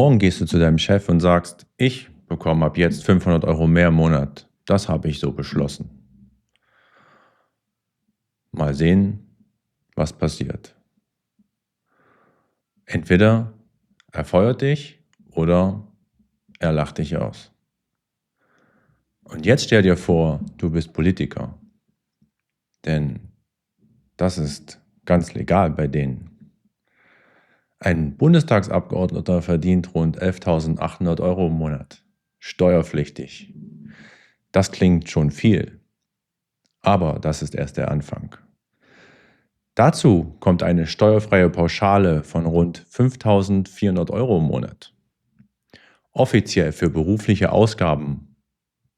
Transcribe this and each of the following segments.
Morgen gehst du zu deinem Chef und sagst, ich bekomme ab jetzt 500 € mehr im Monat. Das habe ich so beschlossen. Mal sehen, was passiert. Entweder er feuert dich oder er lacht dich aus. Und jetzt stell dir vor, du bist Politiker. Denn das ist ganz legal bei denen. Ein Bundestagsabgeordneter verdient rund 11.800 € im Monat. Steuerpflichtig. Das klingt schon viel. Aber das ist erst der Anfang. Dazu kommt eine steuerfreie Pauschale von rund 5.400 € im Monat. Offiziell für berufliche Ausgaben,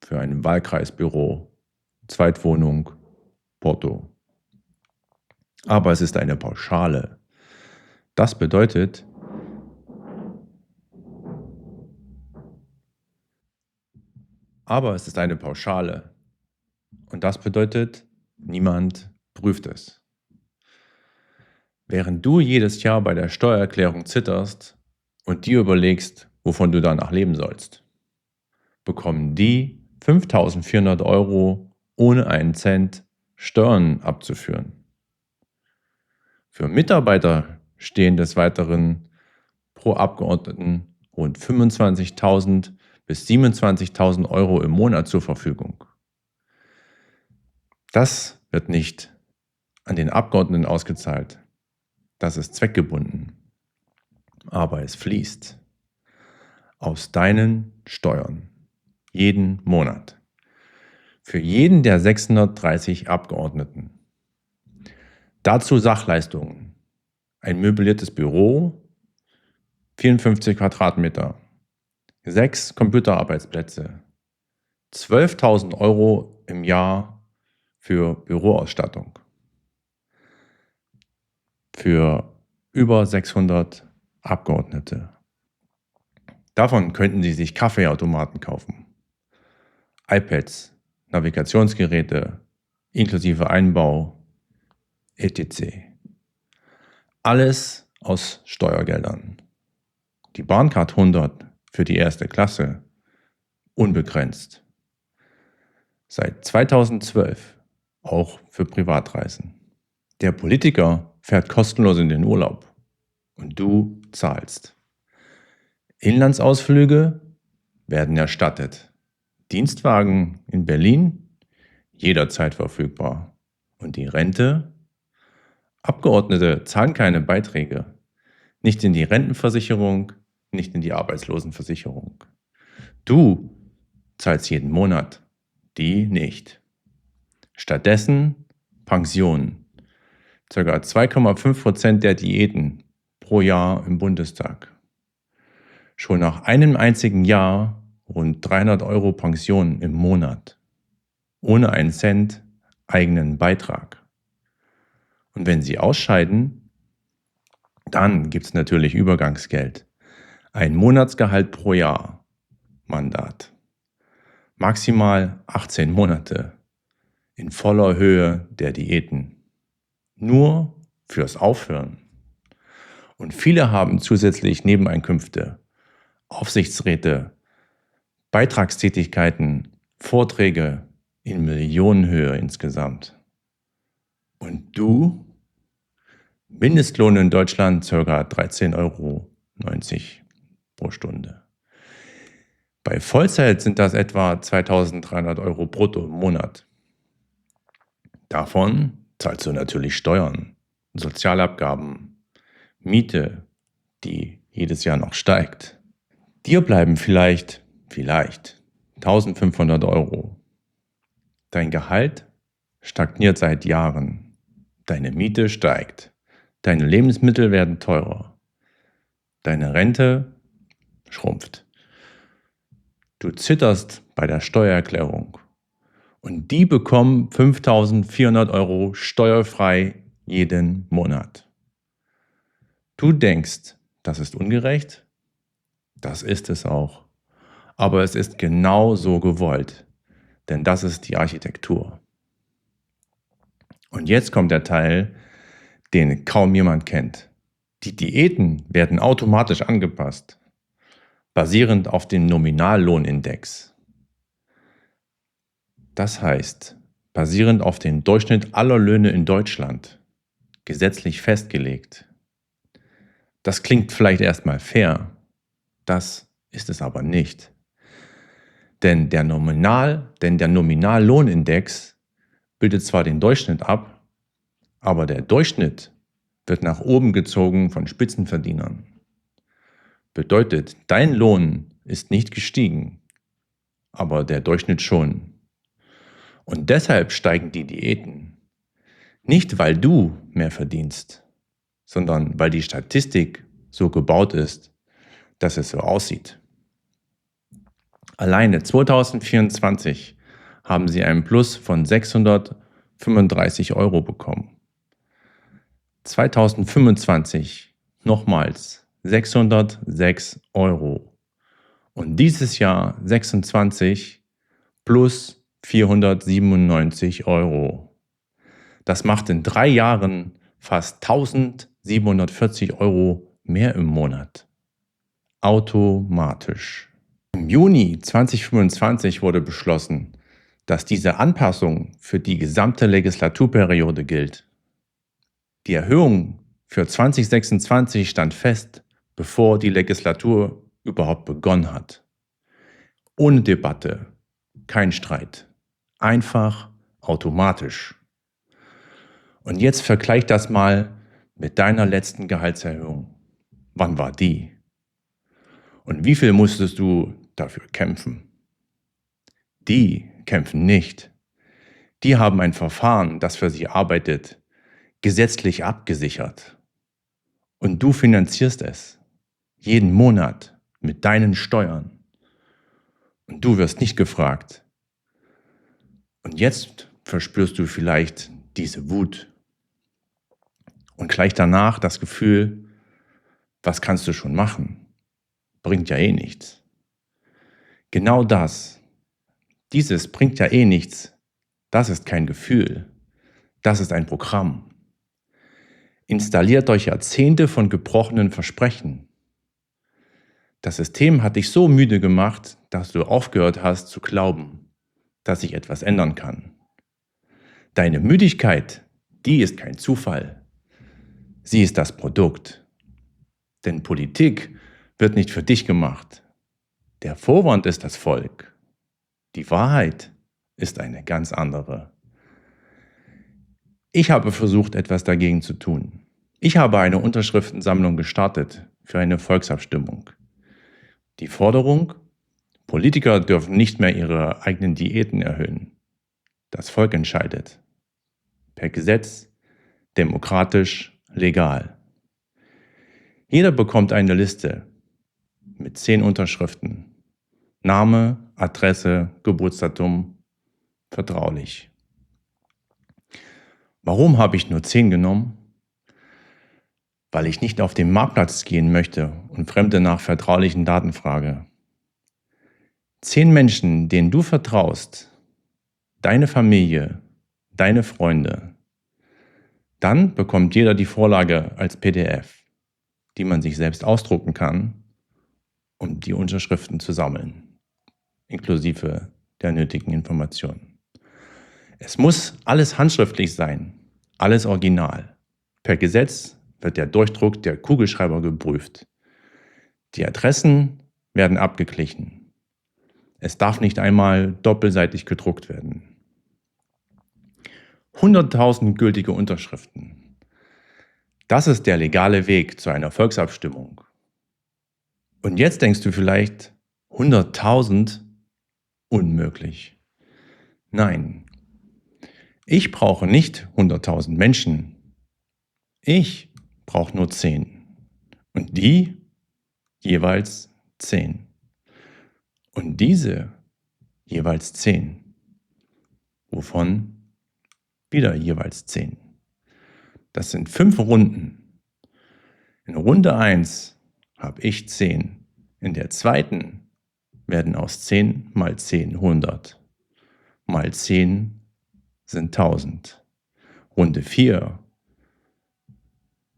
für ein Wahlkreisbüro, Zweitwohnung, Porto. Aber es ist eine Pauschale. Das bedeutet, Und das bedeutet, niemand prüft es. Während du jedes Jahr bei der Steuererklärung zitterst und dir überlegst, wovon du danach leben sollst, bekommen die 5.400 € ohne einen Cent Steuern abzuführen. Für Mitarbeiter stehen des Weiteren pro Abgeordneten rund 25.000 bis 27.000 € im Monat zur Verfügung. Das wird nicht an den Abgeordneten ausgezahlt. Das ist zweckgebunden. Aber es fließt aus deinen Steuern. Jeden Monat. Für jeden der 630 Abgeordneten. Dazu Sachleistungen. Ein möbliertes Büro, 54 Quadratmeter, 6 Computerarbeitsplätze, 12.000 € im Jahr für Büroausstattung. Für über 600 Abgeordnete. Davon könnten sie sich Kaffeeautomaten kaufen, iPads, Navigationsgeräte, inklusive Einbau, etc. Alles aus Steuergeldern. Die Bahncard 100 für die erste Klasse, unbegrenzt. Seit 2012 auch für Privatreisen. Der Politiker fährt kostenlos in den Urlaub und du zahlst. Inlandsausflüge werden erstattet. Dienstwagen in Berlin jederzeit verfügbar. Und die Rente? Abgeordnete zahlen keine Beiträge. Nicht in die Rentenversicherung, nicht in die Arbeitslosenversicherung. Du zahlst jeden Monat, die nicht. Stattdessen Pensionen. Ca. 2,5% der Diäten pro Jahr im Bundestag. Schon nach einem einzigen Jahr rund 300 € Pension im Monat. Ohne einen Cent eigenen Beitrag. Und wenn sie ausscheiden, dann gibt es natürlich Übergangsgeld. Ein Monatsgehalt pro Jahr. Mandat. Maximal 18 Monate. In voller Höhe der Diäten. Nur fürs Aufhören. Und viele haben zusätzlich Nebeneinkünfte, Aufsichtsräte, Beitragstätigkeiten, Vorträge in Millionenhöhe insgesamt. Und du? Mindestlohn in Deutschland ca. 13,90 € pro Stunde. Bei Vollzeit sind das etwa 2.300 € brutto im Monat. Davon zahlst du natürlich Steuern, Sozialabgaben, Miete, die jedes Jahr noch steigt. Dir bleiben vielleicht 1.500 €. Dein Gehalt stagniert seit Jahren. Deine Miete steigt. Deine Lebensmittel werden teurer. Deine Rente schrumpft. Du zitterst bei der Steuererklärung. Und die bekommen 5.400 € steuerfrei jeden Monat. Du denkst, das ist ungerecht? Das ist es auch. Aber es ist genau so gewollt. Denn das ist die Architektur. Und jetzt kommt der Teil, den kaum jemand kennt. Die Diäten werden automatisch angepasst. basierend auf dem Nominallohnindex. Das heißt, basierend auf dem Durchschnitt aller Löhne in Deutschland, gesetzlich festgelegt. Das klingt vielleicht erstmal fair, das ist es aber nicht. Denn der Nominallohnindex bildet zwar den Durchschnitt ab, aber der Durchschnitt wird nach oben gezogen von Spitzenverdienern. Bedeutet, dein Lohn ist nicht gestiegen, aber der Durchschnitt schon. Und deshalb steigen die Diäten. Nicht, weil du mehr verdienst, sondern weil die Statistik so gebaut ist, dass es so aussieht. Alleine 2024 haben sie einen Plus von 635 € bekommen. 2025 nochmals 606 €. Und dieses Jahr 26 plus 497 €. Das macht in 3 Jahren fast 1740 € mehr im Monat. Automatisch. Im Juni 2025 wurde beschlossen, dass diese Anpassung für die gesamte Legislaturperiode gilt. Die Erhöhung für 2026 stand fest, bevor die Legislatur überhaupt begonnen hat. Ohne Debatte, kein Streit. Einfach automatisch. Und jetzt vergleich das mal mit deiner letzten Gehaltserhöhung. Wann war die? Und wie viel musstest du dafür kämpfen? Die kämpfen nicht. Die haben ein Verfahren, das für sie arbeitet, gesetzlich abgesichert. Und du finanzierst es. Jeden Monat mit deinen Steuern. Und du wirst nicht gefragt. Und jetzt verspürst du vielleicht diese Wut. Und gleich danach das Gefühl, was kannst du schon machen? Bringt ja eh nichts. Genau das. Dieses bringt ja eh nichts. Das ist kein Gefühl. Das ist ein Programm. Installiert durch Jahrzehnte von gebrochenen Versprechen. Das System hat dich so müde gemacht, dass du aufgehört hast zu glauben, dass sich etwas ändern kann. Deine Müdigkeit, die ist kein Zufall. Sie ist das Produkt. Denn Politik wird nicht für dich gemacht. Der Vorwand ist das Volk. Die Wahrheit ist eine ganz andere. Ich habe versucht, etwas dagegen zu tun. Ich habe eine Unterschriftensammlung gestartet für eine Volksabstimmung. Die Forderung: Politiker dürfen nicht mehr ihre eigenen Diäten erhöhen. Das Volk entscheidet. Per Gesetz, demokratisch, legal. Jeder bekommt eine Liste mit 10 Unterschriften. Name, Adresse, Geburtsdatum, vertraulich. Warum habe ich nur 10 genommen? Weil ich nicht auf den Marktplatz gehen möchte und Fremde nach vertraulichen Daten frage. 10 Menschen, denen du vertraust, deine Familie, deine Freunde. Dann bekommt jeder die Vorlage als PDF, die man sich selbst ausdrucken kann, um die Unterschriften zu sammeln, inklusive der nötigen Informationen. Es muss alles handschriftlich sein, alles original. Per Gesetz wird der Durchdruck der Kugelschreiber geprüft. Die Adressen werden abgeglichen. Es darf nicht einmal doppelseitig gedruckt werden. 100.000 gültige Unterschriften. Das ist der legale Weg zu einer Volksabstimmung. Und jetzt denkst du vielleicht, 100.000? Unmöglich. Nein, ich brauche nicht 100.000 Menschen. Ich brauche nur 10. Und die jeweils 10. Und diese jeweils 10. Wovon wieder jeweils 10. Das sind 5 Runden. In Runde 1 habe ich 10. In der zweiten werden aus 10 mal 10 100. Mal 10 sind 1000. Runde 4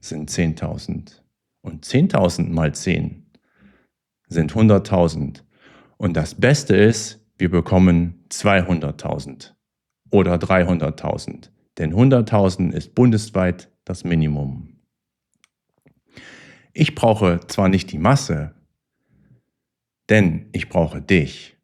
sind 10.000. Und 10.000 mal 10 sind 100.000. Und das Beste ist, wir bekommen 200.000 oder 300.000. Denn 100.000 ist bundesweit das Minimum. Ich brauche zwar nicht die Masse, denn ich brauche dich.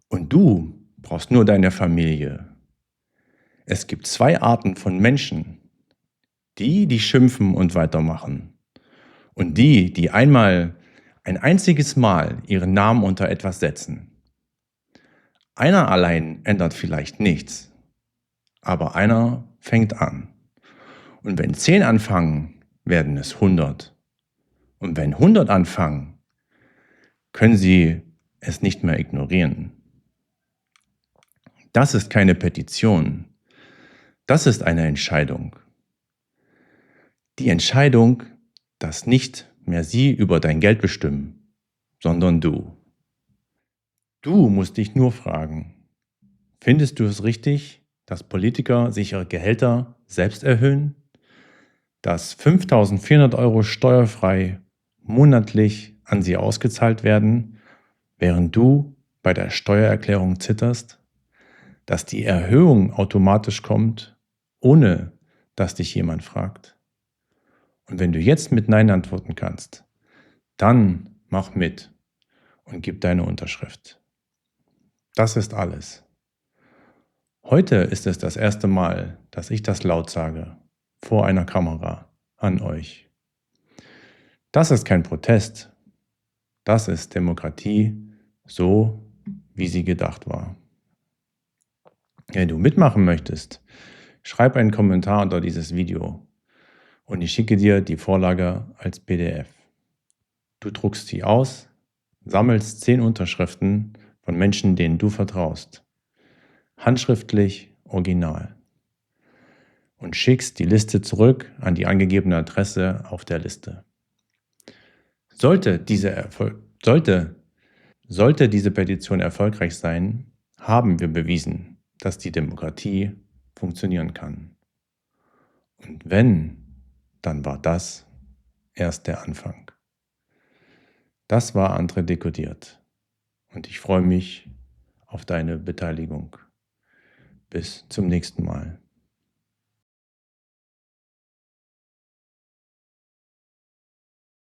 Und du brauchst nur deine Familie. Es gibt 2 Arten von Menschen. Die schimpfen und weitermachen. Und die einmal ein einziges Mal ihren Namen unter etwas setzen. Einer allein ändert vielleicht nichts, aber einer fängt an. Und wenn 10 anfangen, werden es 100. Und wenn 100 anfangen, können sie es nicht mehr ignorieren. Das ist keine Petition. Das ist eine Entscheidung. Die Entscheidung, dass nicht mehr sie über dein Geld bestimmen, sondern du. Du musst dich nur fragen, findest du es richtig, dass Politiker sich ihre Gehälter selbst erhöhen? Dass 5.400 € steuerfrei monatlich an sie ausgezahlt werden, während du bei der Steuererklärung zitterst? Dass die Erhöhung automatisch kommt, ohne dass dich jemand fragt? Und wenn du jetzt mit Nein antworten kannst, dann mach mit und gib deine Unterschrift. Das ist alles. Heute ist es das erste Mal, dass ich das laut sage, vor einer Kamera, an euch. Das ist kein Protest. Das ist Demokratie, so wie sie gedacht war. Wenn du mitmachen möchtest, schreib einen Kommentar unter dieses Video und ich schicke dir die Vorlage als PDF. Du druckst sie aus, sammelst 10 Unterschriften von Menschen, denen du vertraust. Handschriftlich, original. Und schickst die Liste zurück an die angegebene Adresse auf der Liste. Sollte diese Petition erfolgreich sein, haben wir bewiesen, dass die Demokratie funktionieren kann. Und wenn, dann war das erst der Anfang. Das war André dekodiert. Und ich freue mich auf deine Beteiligung. Bis zum nächsten Mal.